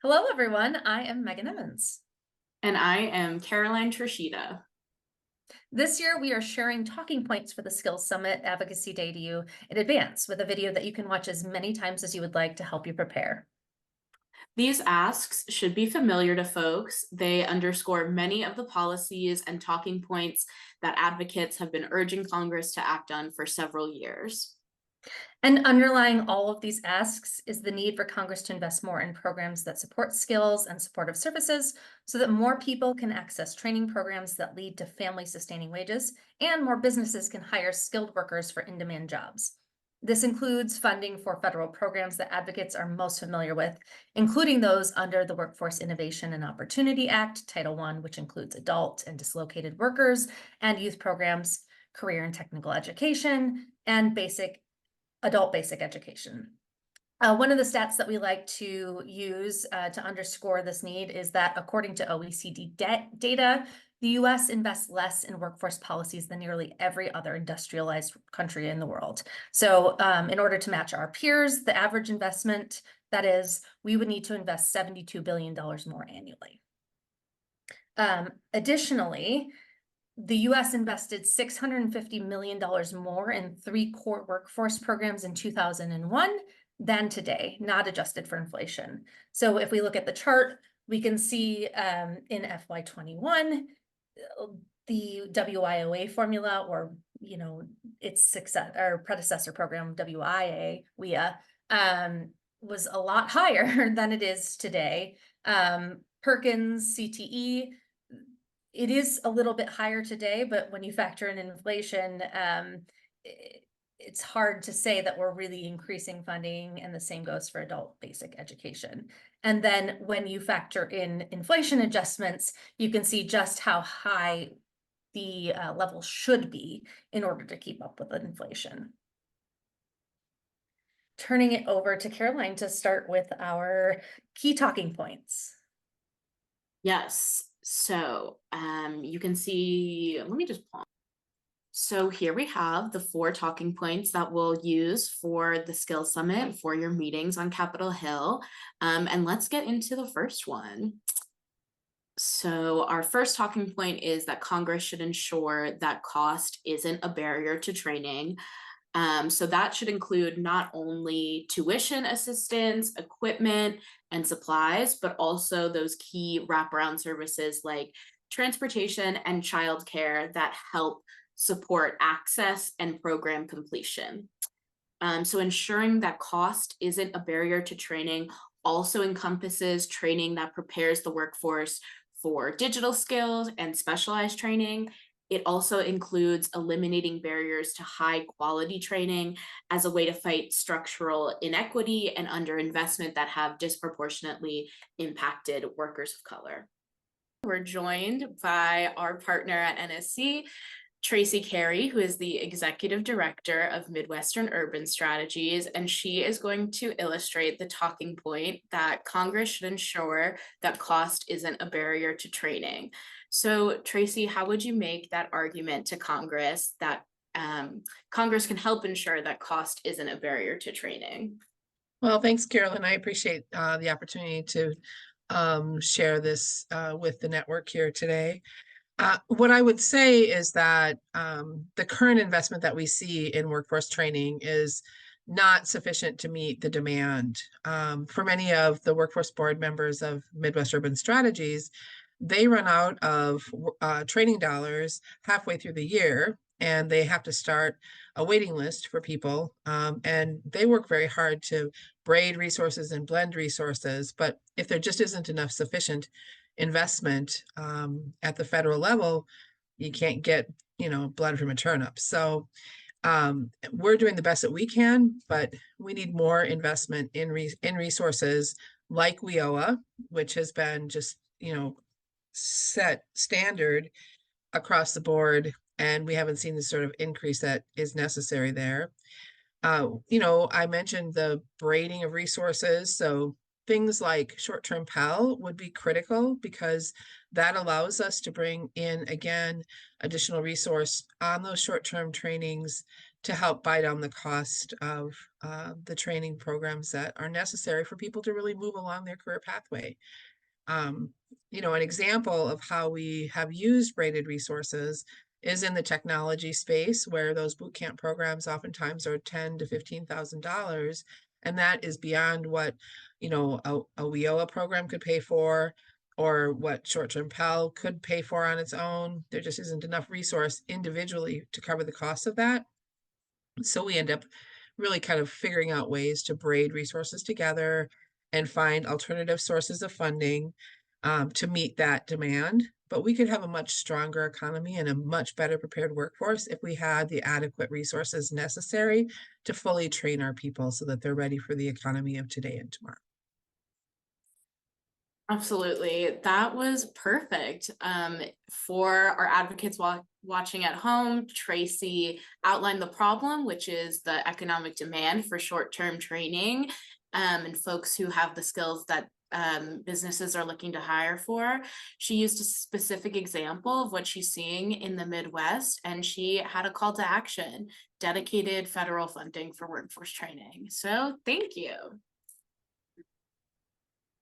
Hello, everyone. I am Megan Evans. And I am Caroline Trishita. This year, we are sharing talking points for the Skills Summit Advocacy Day to you in advance with a video that you can watch as many times as you would like to help you prepare. These asks should be familiar to folks. They underscore many of the policies and talking points that advocates have been urging Congress to act on for several years. And underlying all of these asks is the need for Congress to invest more in programs that support skills and supportive services so that more people can access training programs that lead to family sustaining wages and more businesses can hire skilled workers for in-demand jobs. This includes funding for federal programs that advocates are most familiar with, including those under the Workforce Innovation and Opportunity Act, Title I, which includes adult and dislocated workers and youth programs, career and technical education, and adult basic education. One of the stats that we like to use to underscore this need is that according to OECD data, the US invests less in workforce policies than nearly every other industrialized country in the world. So in order to match our peers, the average investment, that is, we would need to invest $72 billion more annually. Additionally, the US invested $650 million more in 3 core workforce programs in 2001 than today, not adjusted for inflation. So if we look at the chart, we can see in FY21, the WIOA formula, or its success or predecessor program, WIA, was a lot higher than it is today. Perkins, CTE, it is a little bit higher today, but when you factor in inflation, it's hard to say that we're really increasing funding, and the same goes for adult basic education. And then when you factor in inflation adjustments, you can see just how high the level should be in order to keep up with inflation. Turning it over to Caroline to start with our key talking points. Yes. So you can see, let me just pause. So here we have the 4 talking points that we'll use for the Skills Summit for your meetings on Capitol Hill. And let's get into the first one. So our first talking point is that Congress should ensure that cost isn't a barrier to training. So that should include not only tuition assistance, equipment, and supplies, but also those key wraparound services like transportation and childcare that help support access and program completion. So ensuring that cost isn't a barrier to training also encompasses training that prepares the workforce for digital skills and specialized training. It also includes eliminating barriers to high quality training as a way to fight structural inequity and underinvestment that have disproportionately impacted workers of color. We're joined by our partner at NSC, Tracy Carey, who is the Executive Director of Midwestern Urban Strategies, and she is going to illustrate the talking point that Congress should ensure that cost isn't a barrier to training. So, Tracy, how would you make that argument to Congress that Congress can help ensure that cost isn't a barrier to training? Well, thanks, Carolyn. I appreciate the opportunity to share this with the network here today. What I would say is that the current investment that we see in workforce training is not sufficient to meet the demand. For many of the workforce board members of Midwest Urban Strategies, they run out of training dollars halfway through the year, and they have to start a waiting list for people. And they work very hard to braid resources and blend resources. But if there just isn't enough sufficient investment at the federal level, you can't get, blood from a turnip. So we're doing the best that we can, but we need more investment in resources like WIOA, which has been just, set standard across the board, and we haven't seen the sort of increase that is necessary there. I mentioned the braiding of resources, so things like short-term Pell would be critical because that allows us to bring in, again, additional resource on those short-term trainings to help buy down the cost of the training programs that are necessary for people to really move along their career pathway. You know, an example of how we have used braided resources is in the technology space, where those boot camp programs oftentimes are $10,000 to $15,000, and that is beyond what, you know, a WIOA program could pay for, or what short-term Pell could pay for on its own. There just isn't enough resource individually to cover the cost of that. So we end up really kind of figuring out ways to braid resources together and find alternative sources of funding to meet that demand. But we could have a much stronger economy and a much better prepared workforce if we had the adequate resources necessary to fully train our people so that they're ready for the economy of today and tomorrow. Absolutely. That was perfect. For our advocates watching at home, Tracy outlined the problem, which is the economic demand for short-term training, and folks who have the skills that businesses are looking to hire for. She used a specific example of what she's seeing in the Midwest, and she had a call to action: dedicated federal funding for workforce training. So thank you.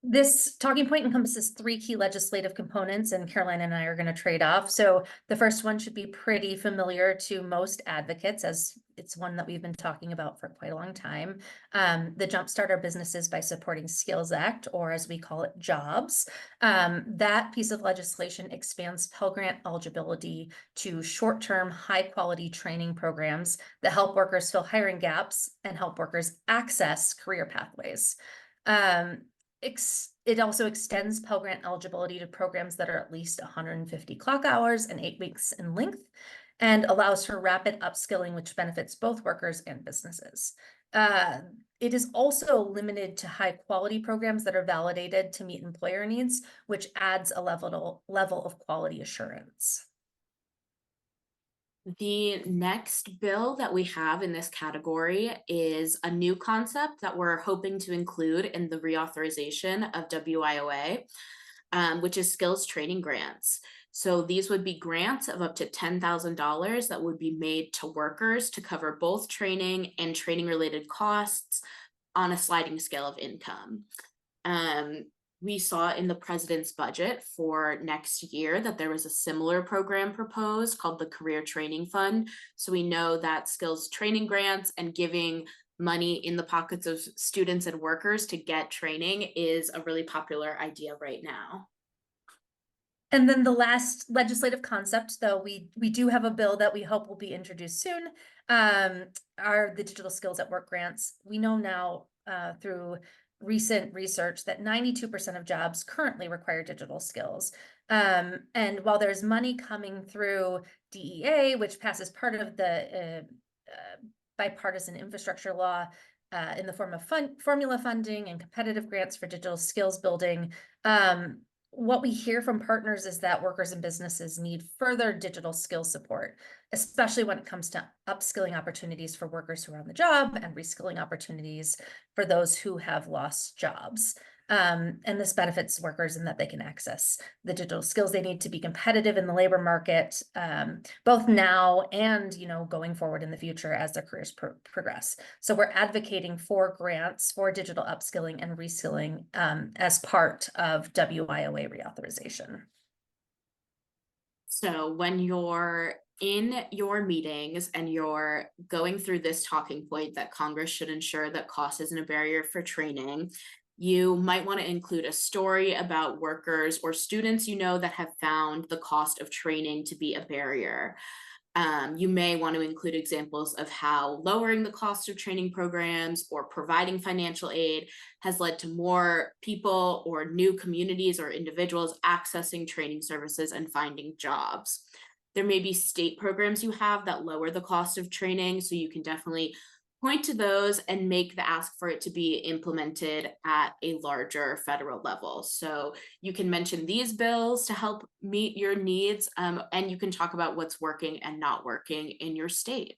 This talking point encompasses 3 key legislative components, and Caroline and I are going to trade off. So the first one should be pretty familiar to most advocates, as it's one that we've been talking about for quite a long time. The Jumpstart Our Businesses by Supporting Skills Act, or as we call it, JOBS. That piece of legislation expands Pell Grant eligibility to short-term, high-quality training programs that help workers fill hiring gaps and help workers access career pathways. It also extends Pell Grant eligibility to programs that are at least 150 clock hours and 8 weeks in length, and allows for rapid upskilling, which benefits both workers and businesses. It is also limited to high quality programs that are validated to meet employer needs, which adds a level of quality assurance. The next bill that we have in this category is a new concept that we're hoping to include in the reauthorization of WIOA, which is skills training grants. So these would be grants of up to $10,000 that would be made to workers to cover both training and training related costs on a sliding scale of income. We saw in the president's budget for next year that there was a similar program proposed called the Career Training Fund. So we know that skills training grants and giving money in the pockets of students and workers to get training is a really popular idea right now. And then the last legislative concept, though we do have a bill that we hope will be introduced soon, are the Digital Skills at Work grants. We know now through recent research that 92% of jobs currently require digital skills. And while there's money coming through DEA, which passes part of the bipartisan infrastructure law in the form of formula funding and competitive grants for digital skills building, what we hear from partners is that workers and businesses need further digital skill support, especially when it comes to upskilling opportunities for workers who are on the job and reskilling opportunities for those who have lost jobs. And this benefits workers in that they can access the digital skills they need to be competitive in the labor market, both now and going forward in the future as their careers progress. So we're advocating for grants for digital upskilling and reskilling as part of WIOA reauthorization. So when you're in your meetings and you're going through this talking point that Congress should ensure that cost isn't a barrier for training, you might want to include a story about workers or students that have found the cost of training to be a barrier. You may want to include examples of how lowering the cost of training programs or providing financial aid has led to more people or new communities or individuals accessing training services and finding jobs. There may be state programs you have that lower the cost of training, so you can definitely point to those and make the ask for it to be implemented at a larger federal level. So you can mention these bills to help meet your needs, and you can talk about what's working and not working in your state.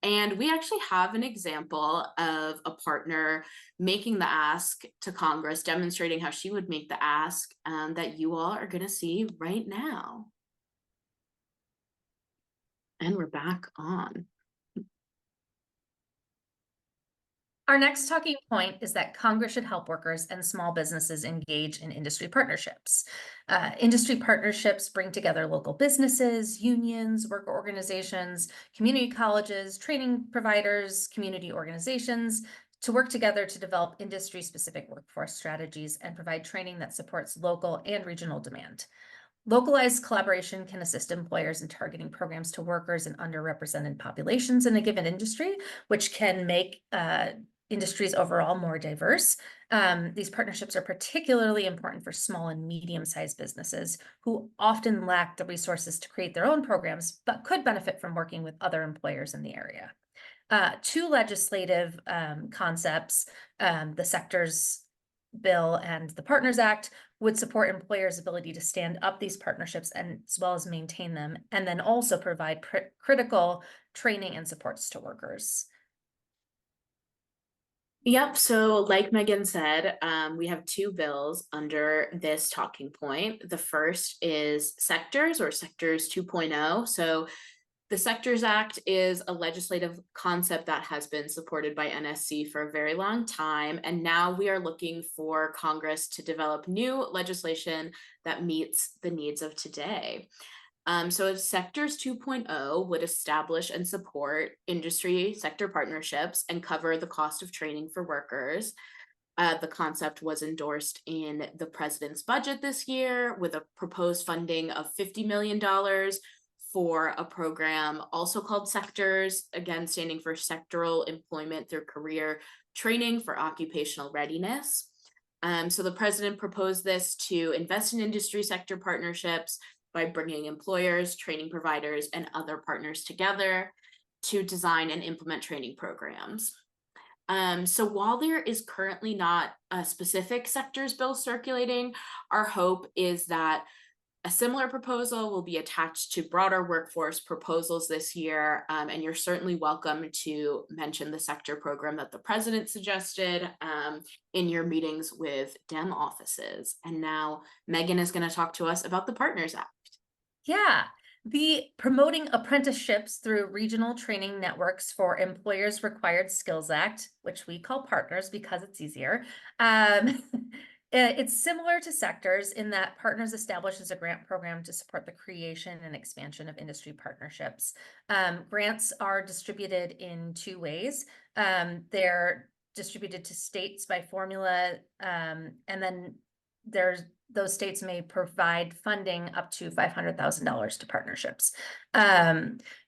And we actually have an example of a partner making the ask to Congress, demonstrating how she would make the ask that you all are going to see right now. And we're back on. Our next talking point is that Congress should help workers and small businesses engage in industry partnerships. Industry partnerships bring together local businesses, unions, worker organizations, community colleges, training providers, community organizations to work together to develop industry-specific workforce strategies and provide training that supports local and regional demand. Localized collaboration can assist employers in targeting programs to workers and underrepresented populations in a given industry, which can make industries overall more diverse. These partnerships are particularly important for small and medium-sized businesses who often lack the resources to create their own programs, but could benefit from working with other employers in the area. Two legislative concepts, the Sectors Bill and the Partners Act, would support employers' ability to stand up these partnerships and as well as maintain them, and then also provide critical training and supports to workers. Yep, so like Megan said, we have two bills under this talking point. The first is Sectors or Sectors 2.0. So the Sectors Act is a legislative concept that has been supported by NSC for a very long time, and now we are looking for Congress to develop new legislation that meets the needs of today. So Sectors 2.0 would establish and support industry sector partnerships and cover the cost of training for workers. The concept was endorsed in the president's budget this year with a proposed funding of $50 million for a program also called Sectors, again, standing for Sectoral Employment Through Career Training for Occupational Readiness. So the president proposed this to invest in industry sector partnerships by bringing employers, training providers, and other partners together to design and implement training programs. So while there is currently not a specific Sectors bill circulating, our hope is that a similar proposal will be attached to broader workforce proposals this year, and you're certainly welcome to mention the sector program that the president suggested in your meetings with Dem offices. And now Megan is going to talk to us about the Partners Act. Yeah, the Promoting Apprenticeships Through Regional Training Networks for Employers Required Skills Act, which we call Partners because it's easier. It's similar to Sectors in that Partners establishes a grant program to support the creation and expansion of industry partnerships. Grants are distributed in two ways. They're distributed to states by formula, and then those states may provide funding up to $500,000 to partnerships.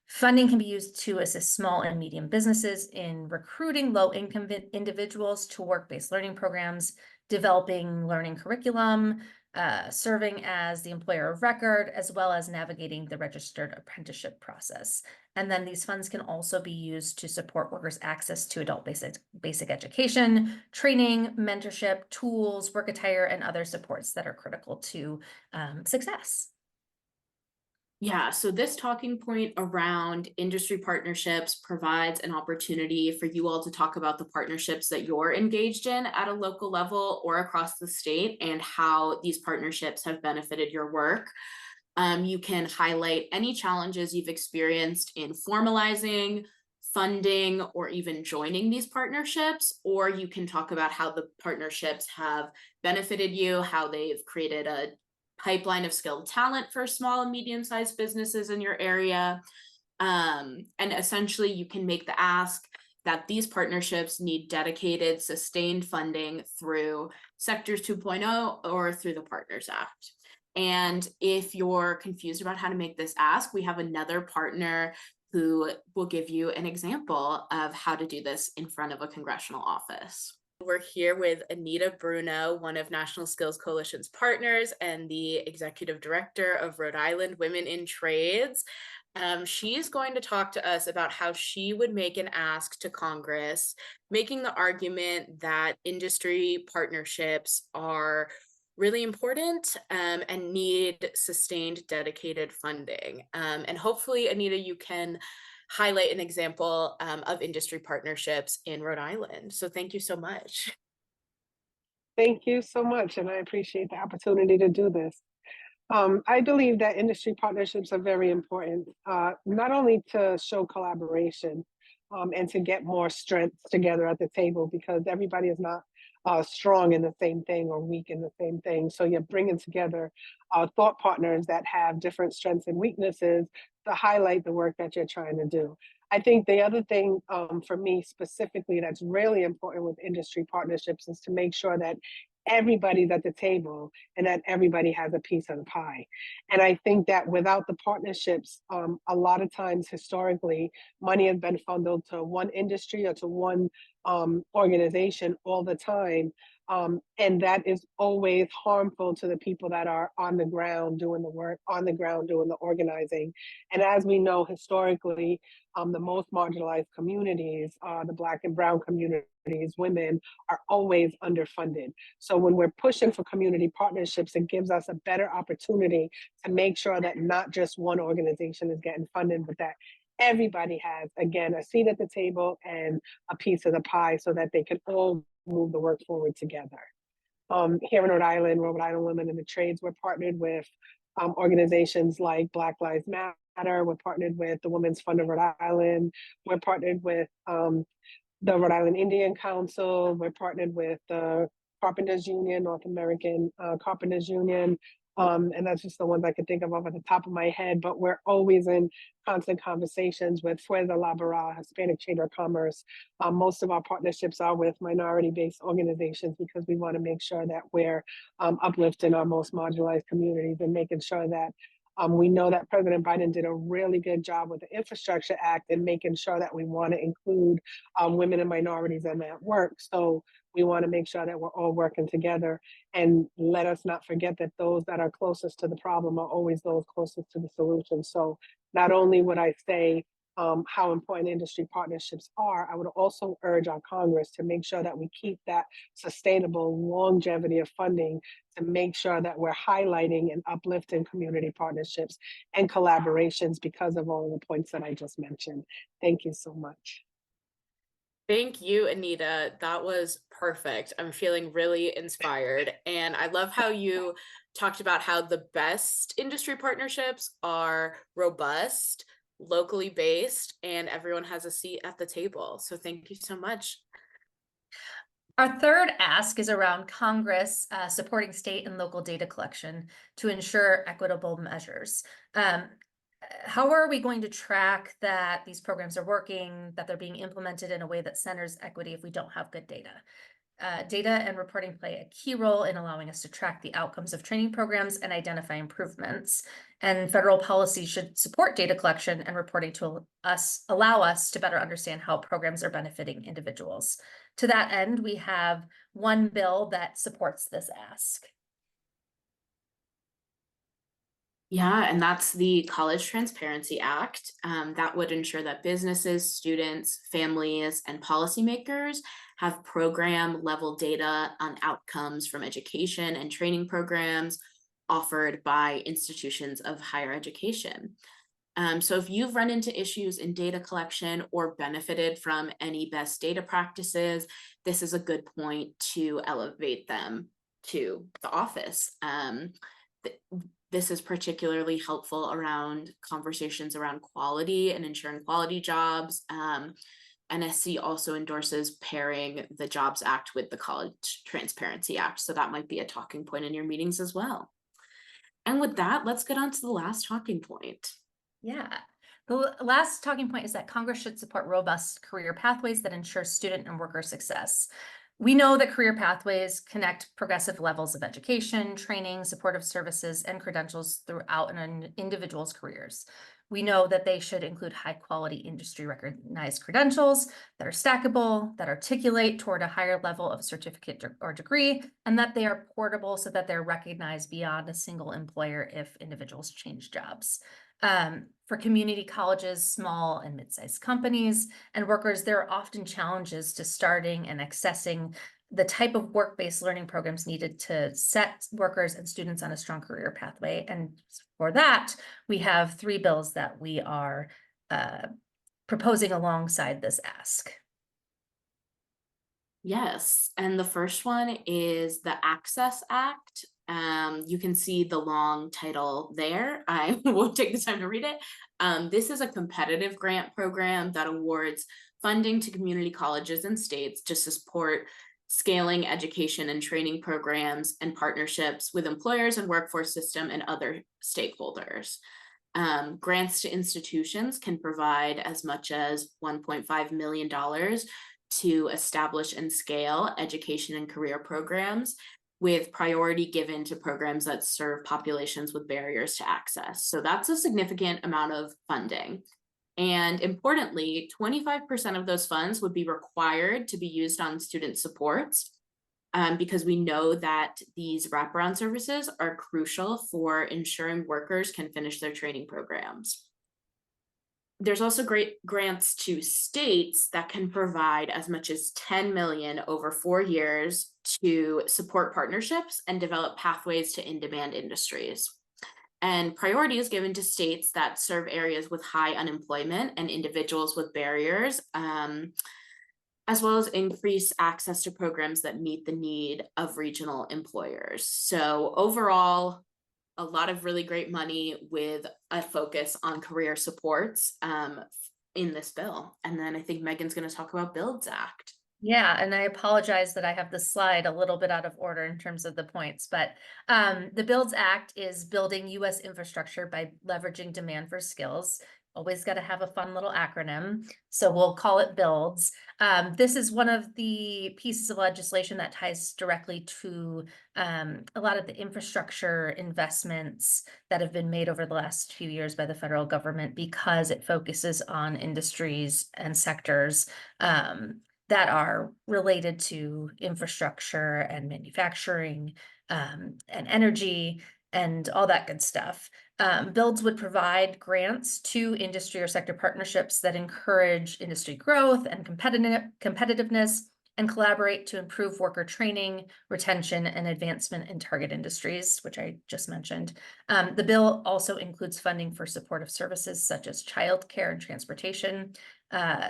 Funding can be used to assist small and medium businesses in recruiting low-income individuals to work-based learning programs, developing learning curriculum, serving as the employer of record, as well as navigating the registered apprenticeship process. And then these funds can also be used to support workers' access to adult basic education, training, mentorship, tools, work attire, and other supports that are critical to success. Yeah, so this talking point around industry partnerships provides an opportunity for you all to talk about the partnerships that you're engaged in at a local level or across the state and how these partnerships have benefited your work. You can highlight any challenges you've experienced in formalizing, funding, or even joining these partnerships, or you can talk about how the partnerships have benefited you, how they've created a pipeline of skilled talent for small and medium-sized businesses in your area. And essentially you can make the ask that these partnerships need dedicated, sustained funding through Sectors 2.0 or through the Partners Act. And if you're confused about how to make this ask, we have another partner who will give you an example of how to do this in front of a congressional office. We're here with Anita Bruno, one of National Skills Coalition's partners and the executive director of Rhode Island Women in Trades. She's going to talk to us about how she would make an ask to Congress, making the argument that industry partnerships are really important and need sustained, dedicated funding. And hopefully, Anita, you can highlight an example of industry partnerships in Rhode Island. So thank you so much. Thank you so much, and I appreciate the opportunity to do this. I believe that industry partnerships are very important, not only to show collaboration, and to get more strengths together at the table, because everybody is not strong in the same thing or weak in the same thing. So you're bringing together thought partners that have different strengths and weaknesses to highlight the work that you're trying to do. I think the other thing for me specifically that's really important with industry partnerships is to make sure that everybody's at the table and that everybody has a piece of the pie. And I think that without the partnerships, a lot of times historically, money has been funneled to one industry or to one organization all the time. And that is always harmful to the people that are on the ground doing the work, on the ground doing the organizing. And as we know historically, the most marginalized communities, the Black and Brown communities, women, are always underfunded. So when we're pushing for community partnerships, it gives us a better opportunity to make sure that not just one organization is getting funded, but that everybody has, again, a seat at the table and a piece of the pie so that they can all move the work forward together. Here in Rhode Island Women in the Trades, we're partnered with organizations like Black Lives Matter. We're partnered with the Women's Fund of Rhode Island. We're partnered with the Rhode Island Indian Council. We're partnered with the Carpenters Union, North American Carpenters Union. And that's just the ones I can think of off at the top of my head, but we're always in constant conversations with Fuerza Laboral, Hispanic Chamber of Commerce. Most of our partnerships are with minority-based organizations because we want to make sure that we're uplifting our most marginalized communities and making sure that we know that President Biden did a really good job with the Infrastructure Act and making sure that we want to include women and minorities in that work. So we want to make sure that we're all working together, and let us not forget that those that are closest to the problem are always those closest to the solution. So not only would I say how important industry partnerships are, I would also urge our Congress to make sure that we keep that sustainable longevity of funding, to make sure that we're highlighting and uplifting community partnerships and collaborations because of all the points that I just mentioned. Thank you so much. Thank you, Anita. That was perfect. I'm feeling really inspired. And I love how you talked about how the best industry partnerships are robust, locally based, and everyone has a seat at the table. So thank you so much. Our third ask is around Congress supporting state and local data collection to ensure equitable measures. How are we going to track that these programs are working, that they're being implemented in a way that centers equity if we don't have good data? Data and reporting play a key role in allowing us to track the outcomes of training programs and identify improvements. And federal policy should support data collection and reporting to allow us to better understand how programs are benefiting individuals. To that end, we have one bill that supports this ask. Yeah, and that's the College Transparency Act. That would ensure that businesses, students, families, and policymakers have program level data on outcomes from education and training programs offered by institutions of higher education. So if you've run into issues in data collection or benefited from any best data practices, this is a good point to elevate them to the office. This is particularly helpful around conversations around quality and ensuring quality jobs. NSC also endorses pairing the Jobs Act with the College Transparency Act. So that might be a talking point in your meetings as well. And with that, let's get on to the last talking point. Yeah. The last talking point is that Congress should support robust career pathways that ensure student and worker success. We know that career pathways connect progressive levels of education, training, supportive services, and credentials throughout an individual's careers. We know that they should include high quality industry recognized credentials that are stackable, that articulate toward a higher level of certificate or degree, and that they are portable so that they're recognized beyond a single employer if individuals change jobs. For community colleges, small and mid-sized companies, and workers, there are often challenges to starting and accessing the type of work-based learning programs needed to set workers and students on a strong career pathway. And for that, we have three bills that we are proposing alongside this ask. Yes, and the first one is the Access Act. You can see the long title there. I won't take the time to read it. This is a competitive grant program that awards funding to community colleges and states to support scaling education and training programs and partnerships with employers and workforce system and other stakeholders. Grants to institutions can provide as much as $1.5 million to establish and scale education and career programs, with priority given to programs that serve populations with barriers to access. So that's a significant amount of funding. And importantly, 25% of those funds would be required to be used on student supports, because we know that these wraparound services are crucial for ensuring workers can finish their training programs. There's also great grants to states that can provide as much as 10 million over 4 years to support partnerships and develop pathways to in-demand industries. And priority is given to states that serve areas with high unemployment and individuals with barriers, as well as increase access to programs that meet the need of regional employers. So overall, a lot of really great money with a focus on career supports in this bill. And then I think Megan's going to talk about Builds Act. Yeah, and I apologize that I have the slide a little bit out of order in terms of the points, but the Builds Act is building US infrastructure by leveraging demand for skills. Always got to have a fun little acronym, so we'll call it Builds. This is one of the pieces of legislation that ties directly to a lot of the infrastructure investments that have been made over the last few years by the federal government, because it focuses on industries and sectors that are related to infrastructure and manufacturing and energy and all that good stuff. Builds would provide grants to industry or sector partnerships that encourage industry growth and competitiveness, and collaborate to improve worker training, retention, and advancement in target industries, which I just mentioned. The bill also includes funding for supportive services such as childcare and transportation,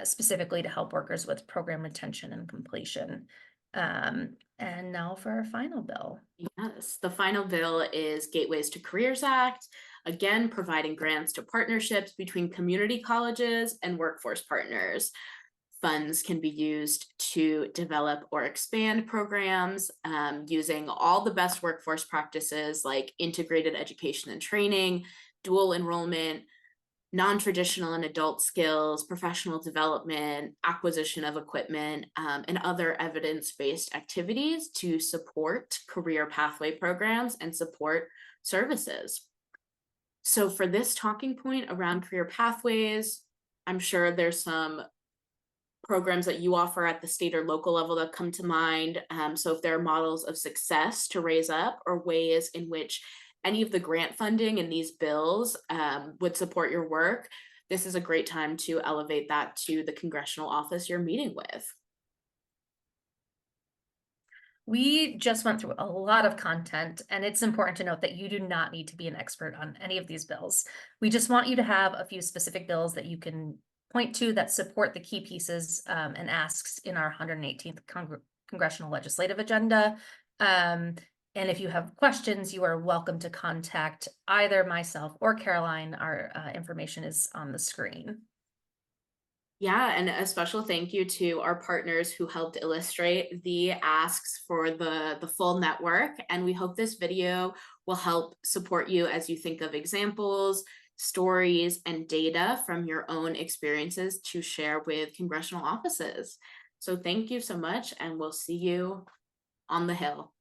specifically to help workers with program retention and completion. And now for our final bill. Yes, the final bill is Gateways to Careers Act, again, providing grants to partnerships between community colleges and workforce partners. Funds can be used to develop or expand programs using all the best workforce practices like integrated education and training, dual enrollment, non-traditional and adult skills, professional development, acquisition of equipment, and other evidence-based activities to support career pathway programs and support services. So for this talking point around career pathways, I'm sure there's some programs that you offer at the state or local level that come to mind. So if there are models of success to raise up, or ways in which any of the grant funding in these bills would support your work, this is a great time to elevate that to the congressional office you're meeting with. We just went through a lot of content, and it's important to note that you do not need to be an expert on any of these bills. We just want you to have a few specific bills that you can point to that support the key pieces and asks in our 118th Congressional Legislative Agenda. And if you have questions, you are welcome to contact either myself or Caroline. Our information is on the screen. Yeah, and a special thank you to our partners who helped illustrate the asks for the full network. And we hope this video will help support you as you think of examples, stories, and data from your own experiences to share with congressional offices. So thank you so much, and we'll see you on the Hill.